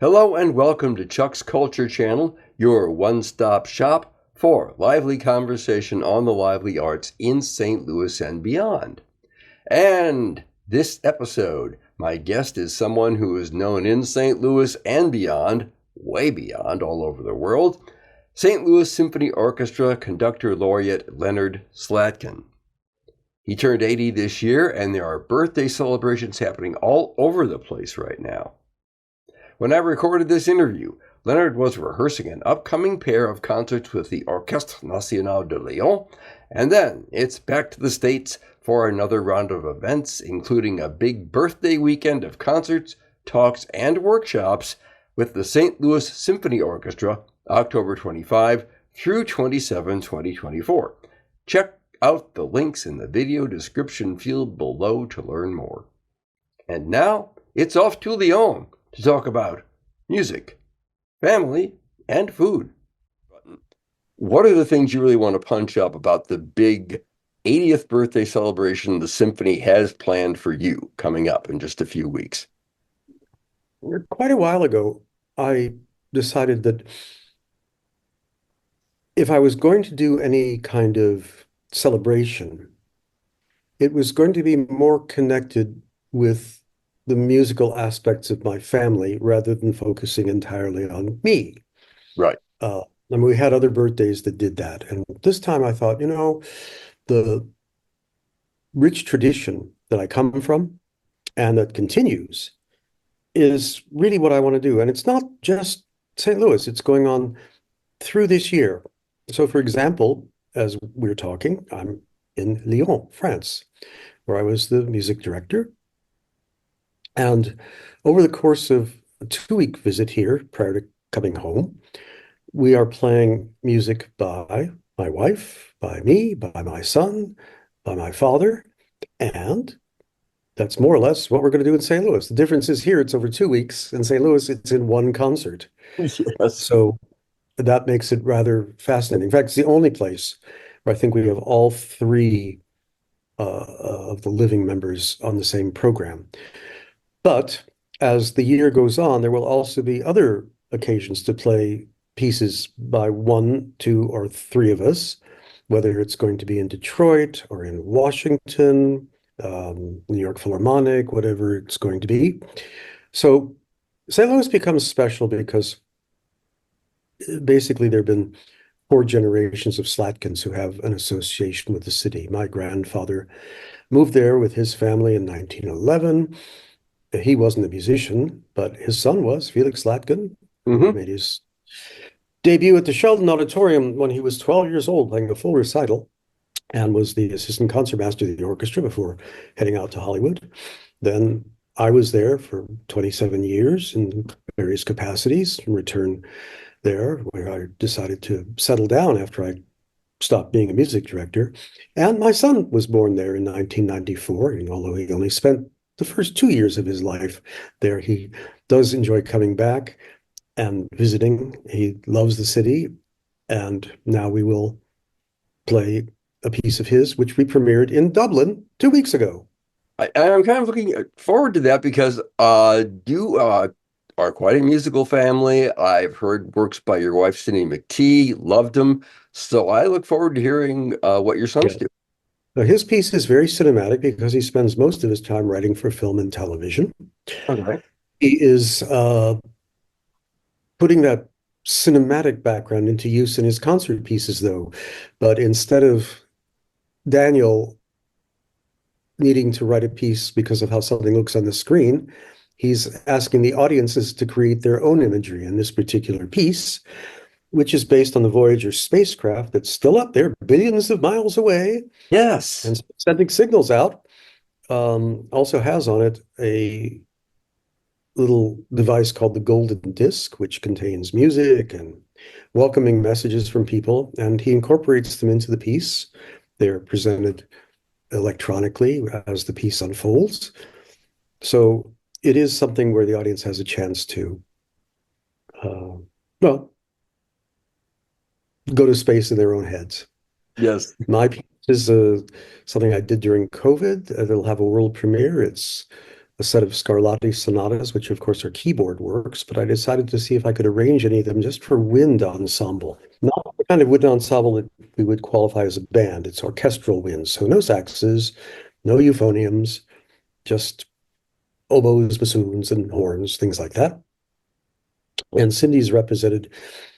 Hello and welcome to Chuck's Culture Channel, your one-stop shop for lively conversation on the lively arts in St. Louis and beyond. And this episode, my guest is someone who is known in St. Louis and beyond, way beyond, all over the world, St. Louis Symphony Orchestra conductor laureate Leonard Slatkin. He turned 80 this year, and there are birthday celebrations happening all over the place right now. When I recorded this interview, Leonard was rehearsing an upcoming pair of concerts with the Orchestre Nationale de Lyon, and then it's back to the States for another round of events, including a big birthday weekend of concerts, talks, and workshops with the St. Louis Symphony Orchestra, October 25 through 27, 2024. Check out the links in the video description field below to learn more. And now, it's off to Lyon to talk about music, family, and food. What are the things you really want to punch up about the big 80th birthday celebration the symphony has planned for you coming up in just a few weeks? Quite a while ago, I decided that if I was going to do any kind of celebration, it was going to be more connected with the musical aspects of my family rather than focusing entirely on me. Right. And we had other birthdays that did that. And this time I thought, the rich tradition that I come from and that continues is really what I want to do. And it's not just St. Louis, it's going on through this year. So, for example, as we're talking, I'm in Lyon, France, where I was the music director. And over the course of a 2-week visit here, prior to coming home, we are playing music by my wife, by me, by my son, by my father, and that's more or less what we're going to do in St. Louis. The difference is here, it's over 2 weeks. In St. Louis, it's in one concert. Yes. So that makes it rather fascinating. In fact, it's the only place where I think we have all three of the living members on the same program. But as the year goes on, there will also be other occasions to play pieces by one, two, or three of us, whether it's going to be in Detroit or in Washington, New York Philharmonic, whatever it's going to be. So St. Louis becomes special because basically there have been 4 generations of Slatkins who have an association with the city. My grandfather moved there with his family in 1911. He wasn't a musician, but his son was, Felix Slatkin, who made his debut at the Sheldon Auditorium when he was 12 years old, playing a full recital, and was the assistant concertmaster of the orchestra before heading out to Hollywood. Then I was there for 27 years in various capacities, and returned there, where I decided to settle down after I stopped being a music director. And my son was born there in 1994, and although he only spent the first 2 years of his life there, he does enjoy coming back and visiting. He loves the city, and now we will play a piece of his, which we premiered in Dublin 2 weeks ago. I'm kind of looking forward to that because you are quite a musical family. I've heard works by your wife, Cindy McTee, loved them. So I look forward to hearing what your sons Yeah. do. Now, his piece is very cinematic because he spends most of his time writing for film and television. Okay. He is putting that cinematic background into use in his concert pieces, though. But instead of Daniel needing to write a piece because of how something looks on the screen, he's asking the audiences to create their own imagery in this particular piece, which is based on the Voyager spacecraft that's still up there, billions of miles away, Yes. and sending signals out. Also has on it a little device called the Golden Disc, which contains music and welcoming messages from people, and he incorporates them into the piece. They're presented electronically as the piece unfolds. So it is something where the audience has a chance to, well, go to space in their own heads. Yes. My piece is something I did during COVID. It'll have a world premiere. It's a set of Scarlatti sonatas, which of course are keyboard works, but I decided to see if I could arrange any of them just for wind ensemble. Not the kind of wind ensemble that we would qualify as a band. It's orchestral wind, so no saxes, no euphoniums, just oboes, bassoons, and horns, things like that. And Cindy's represented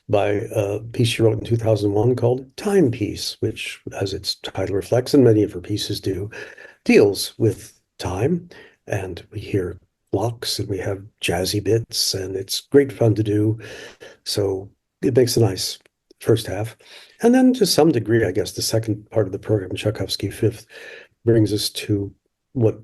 by a piece she wrote in 2001 called Timepiece, which, as its title reflects, and many of her pieces do, deals with time. And we hear clocks and we have jazzy bits, and it's great fun to do. So it makes a nice first half. And then to some degree, I guess the second part of the program, Tchaikovsky Fifth, brings us to what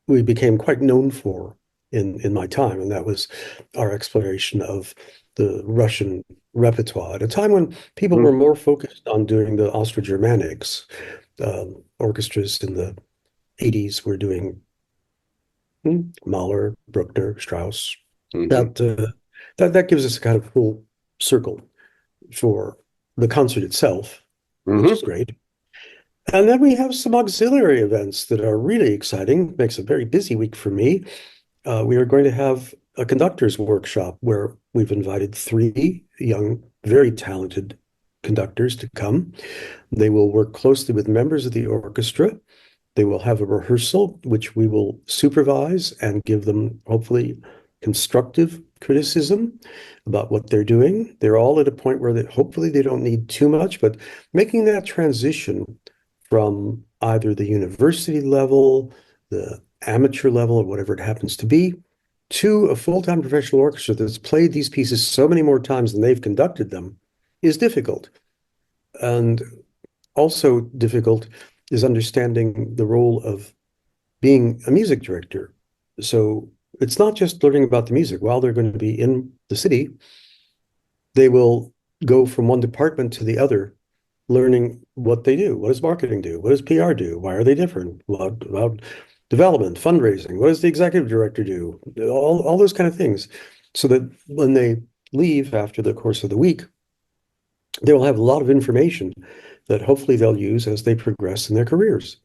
we became quite known for in my time, and that was our exploration of the Russian repertoire at a time when people were more focused on doing the Austro-Germanics. Orchestras in the 80s were doing Mahler, Bruckner, Strauss. Mhm. That gives us a kind of full circle for the concert itself, which is Mhm. great. And then we have some auxiliary events that are really exciting. Makes a very busy week for me. We are going to have a conductor's workshop where we've invited three young, very talented conductors to come. They will work closely with members of the orchestra. They will have a rehearsal, which we will supervise and give them, hopefully, constructive criticism about what they're doing. They're all at a point where hopefully they don't need too much, but making that transition from either the university level, the amateur level, or whatever it happens to be, to a full-time professional orchestra that's played these pieces so many more times than they've conducted them is difficult. And also difficult is understanding the role of being a music director. So it's not just learning about the music. While they're going to be in the city, they will go from one department to the other, learning what they do. What does marketing do? What does PR do? Why are they different? What about development, fundraising? What does the executive director do? All those kind of things. So that when they leave after the course of the week, they will have a lot of information that hopefully they'll use as they progress in their careers.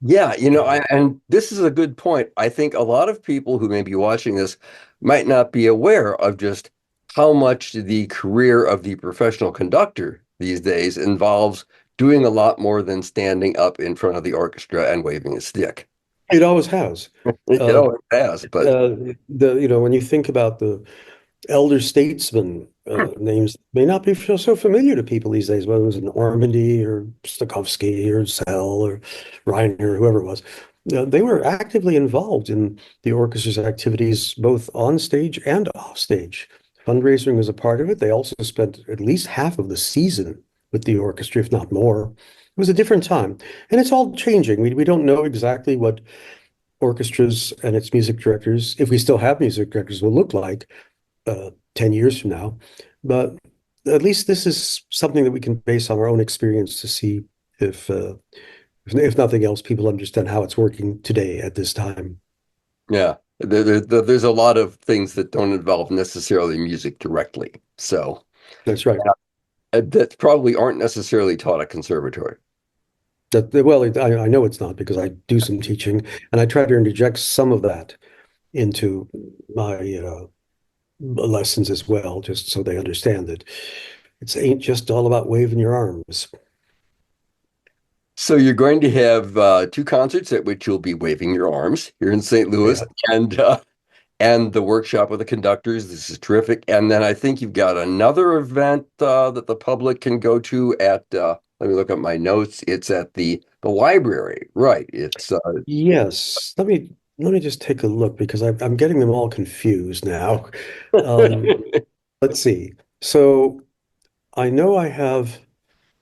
Yeah, Uh, and this is a good point. I think a lot of people who may be watching this might not be aware of just how much the career of the professional conductor these days involves doing a lot more than standing up in front of the orchestra and waving a stick. it always has. It Uh, always has, but when you think about the elder statesmen, names may not be so familiar to people these days, whether it was an Normandy or Stokowski or Sell or Reiner, whoever it was. They were actively involved in the orchestra's activities, both on stage and off stage. Fundraising was a part of it. They also spent at least half of the season with the orchestra, if not more. It was a different time, and it's all changing. We don't know exactly what orchestras and its music directors, if we still have music directors, will look like 10 years from now. But at least this is something that we can base on our own experience to see if, uh, if nothing else, people understand how it's working today at this time. yeah, there's a lot of things that don't involve necessarily music directly. So That's right. that probably aren't necessarily taught at conservatory. Well, I know it's not because I do some teaching and I try to interject some of that into my lessons as well, just so they understand that it ain't just all about waving your arms. So you're going to have two concerts at which you'll be waving your arms here in St. Louis, Yeah. and the workshop with the conductors. This is terrific. And then I think you've got another event that the public can go to at. Let me look at my notes. It's at the library, right? It's Yes. Let me just take a look because I'm getting them all confused now. Um, let's see. So I know I have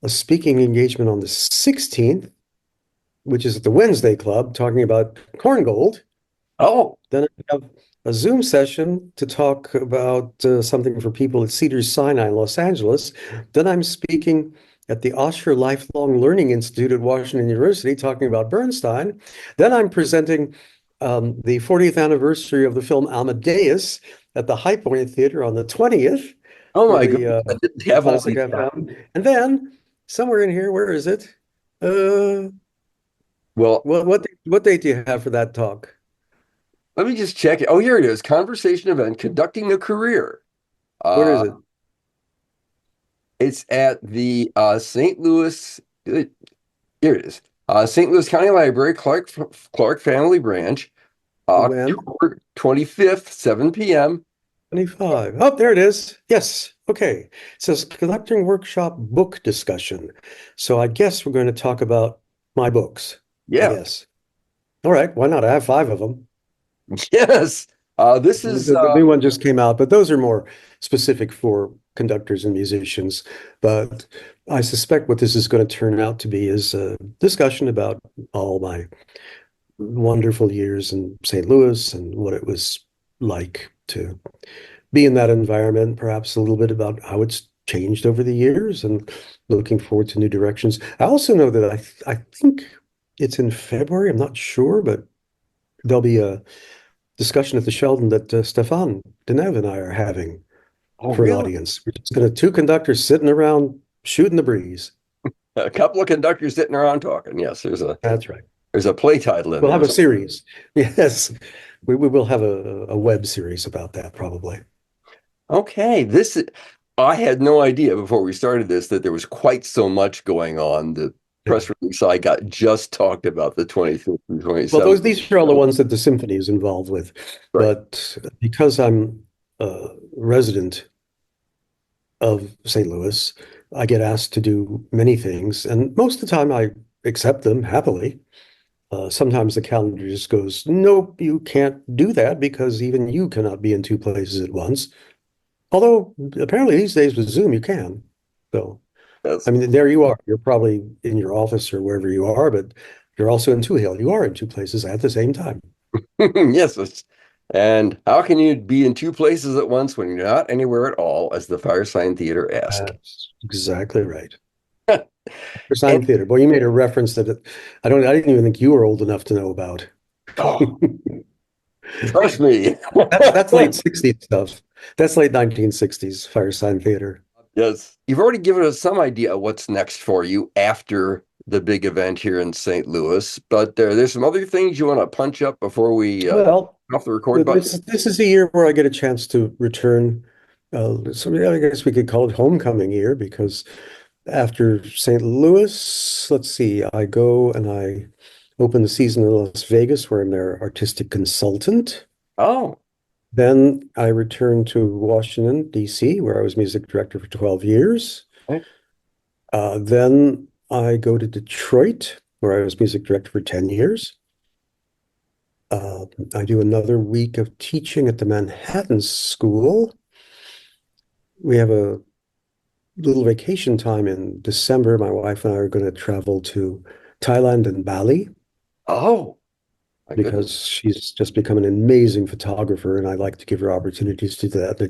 a speaking engagement on the 16th, which is at the Wednesday Club, talking about Corngold. oh, Then I have a Zoom session to talk about something for people at Cedars-Sinai in Los Angeles. Then I'm speaking at the Osher Lifelong Learning Institute at Washington University, talking about Bernstein. Then I'm presenting the 40th anniversary of the film Amadeus at the High Point Theater on the 20th oh for my goodness! I didn't the have all Classic these. FM. And then somewhere in here, where is it? Uh, Well, what date do you have for that talk? let me just check it. Oh, here it is. Conversation event, conducting a career. Where Uh, is it? it's at the St. Louis. Here it is. St. Louis County Library, Clark Family Branch, When? October 25th, 7 p.m. 25. Oh, there it is. Yes. Okay. It says conducting workshop book discussion. So I guess we're going to talk about my books, I Yeah. guess. All right. Why not? I have five of them. Yes. This is The new one just came out, but those are more specific for conductors and musicians. But I suspect what this is going to turn out to be is a discussion about all my wonderful years in St. Louis and what it was like to be in that environment, perhaps a little bit about how it's changed over the years and looking forward to new directions. I also know that I think it's in February, I'm not sure, but there'll be a discussion at the Sheldon that Stefan Denev and I are having oh, for an really? audience. We're just going to two conductors sitting around shooting the breeze. A couple of conductors sitting around talking. Yes, That's right. there's a play title in We'll there. have a series. Yes, we will have a web series about that probably. Okay, I had no idea before we started this that there was quite so much going on. The Yeah. press release I got just talked about the 25th and Well, 27th. these are all the ones that the symphony is involved with. Right. But because I'm a resident of St. Louis, I get asked to do many things, and most of the time I accept them happily. Sometimes the calendar just goes, nope, you can't do that because even you cannot be in two places at once. Although apparently these days with Zoom you can. So, I That's mean, there you are. You're probably in your office or wherever you are, but you're also in Two Hill. You are in two places at the same time. yes. And how can you be in two places at once when you're not anywhere at all, as the Firesign Theater asked? That's exactly right. And, Sign Theater. Boy, you made a reference that I didn't even think you were old enough to know about. oh, trust me. That's late 60s stuff. That's late 1960s Firesign Theater. Yes. You've already given us some idea of what's next for you after the big event here in St. Louis, but there's some other things you want to punch up before we Well, off the record button. this is a year where I get a chance to return. So I guess we could call it homecoming year because after St. Louis, let's see, I go and I open the season in Las Vegas where I'm their artistic consultant. Oh, Then I returned to Washington, D.C., where I was music director for 12 years. okay. Then I go to Detroit, where I was music director for 10 years. Uh, I do another week of teaching at the Manhattan School. We have a little vacation time in December. My wife and I are going to travel to Thailand and Bali Oh, my goodness. because she's just become an amazing photographer, and I like to give her opportunities to do that.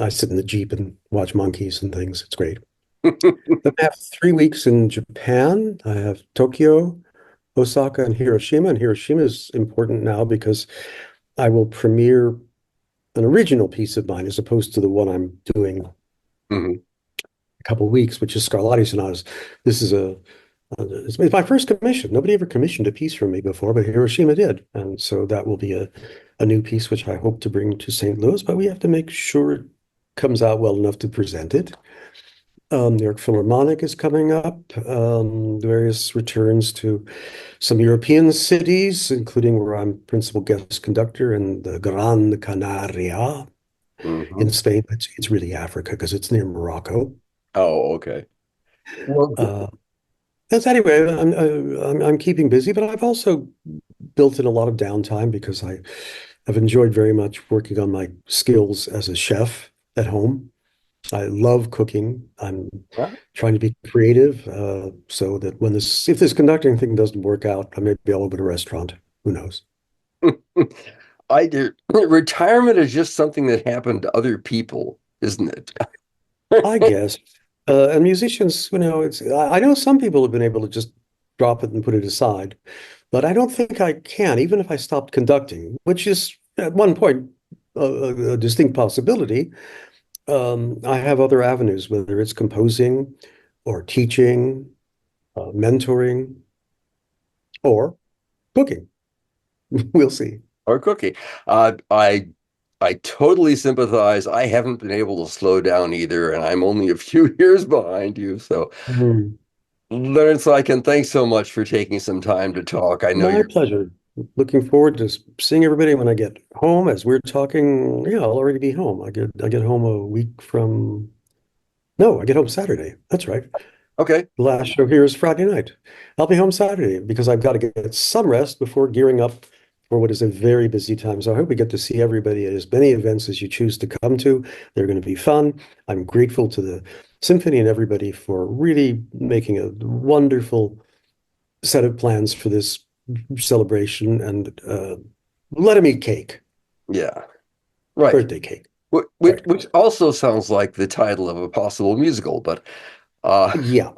I sit in the Jeep and watch monkeys and things. It's great. Then I have 3 weeks in Japan. I have Tokyo, Osaka, and Hiroshima. And Hiroshima is important now because I will premiere an original piece of mine as opposed to the one I'm doing Mhm. a couple of weeks, which is Scarlatti Sonatas. This is it's my first commission. Nobody ever commissioned a piece from me before, but Hiroshima did. And so that will be a new piece, which I hope to bring to St. Louis, but we have to make sure it comes out well enough to present it. New York Philharmonic is coming up. Various returns to some European cities, including where I'm principal guest conductor in the Gran Canaria in Mhm. Spain. It's really Africa because it's near Morocco. Oh, okay. Well, Uh, That's anyway. I'm keeping busy, but I've also built in a lot of downtime because I have enjoyed very much working on my skills as a chef at home. I love cooking. I'm trying to be creative so that if this conducting thing doesn't work out, maybe I'll open a restaurant. Who knows? I do. Retirement is just something that happened to other people, isn't it? I guess. And musicians, I know some people have been able to just drop it and put it aside, but I don't think I can, even if I stopped conducting, which is at one point a distinct possibility. I have other avenues, whether it's composing or teaching, mentoring, or cooking. We'll see. or cooking. I totally sympathize. I haven't been able to slow down either, and I'm only a few years behind you. So, Mhm. Leonard Slatkin, thanks so much for taking some time to talk. I know My you're pleasure. Looking forward to seeing everybody when I get home. As we're talking, yeah, I'll already be home. I get home a week from, no, I get home Saturday. That's right. okay. The last show here is Friday night. I'll be home Saturday because I've got to get some rest before gearing up for what is a very busy time. So I hope we get to see everybody at as many events as you choose to come to. They're going to be fun. I'm grateful to the symphony and everybody for really making a wonderful set of plans for this celebration and let them eat cake, Yeah, right. birthday cake. Which, Right. which also sounds like the title of a possible musical, but uh, Yeah,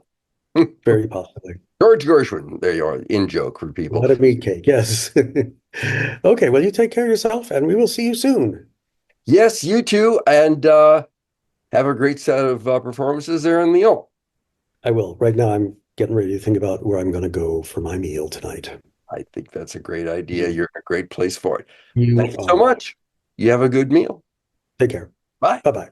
very possibly. George Gershwin, there you are, in joke for people. Let them eat cake. Yes. Okay, well, you take care of yourself and we will see you soon. Yes, you too, and have a great set of performances there in Lyon. I will. Right now, I'm getting ready to think about where I'm going to go for my meal tonight. I think that's a great idea. You're in a great place for it. You Thank you so are. much. You have a good meal. Take care. Bye. Bye bye.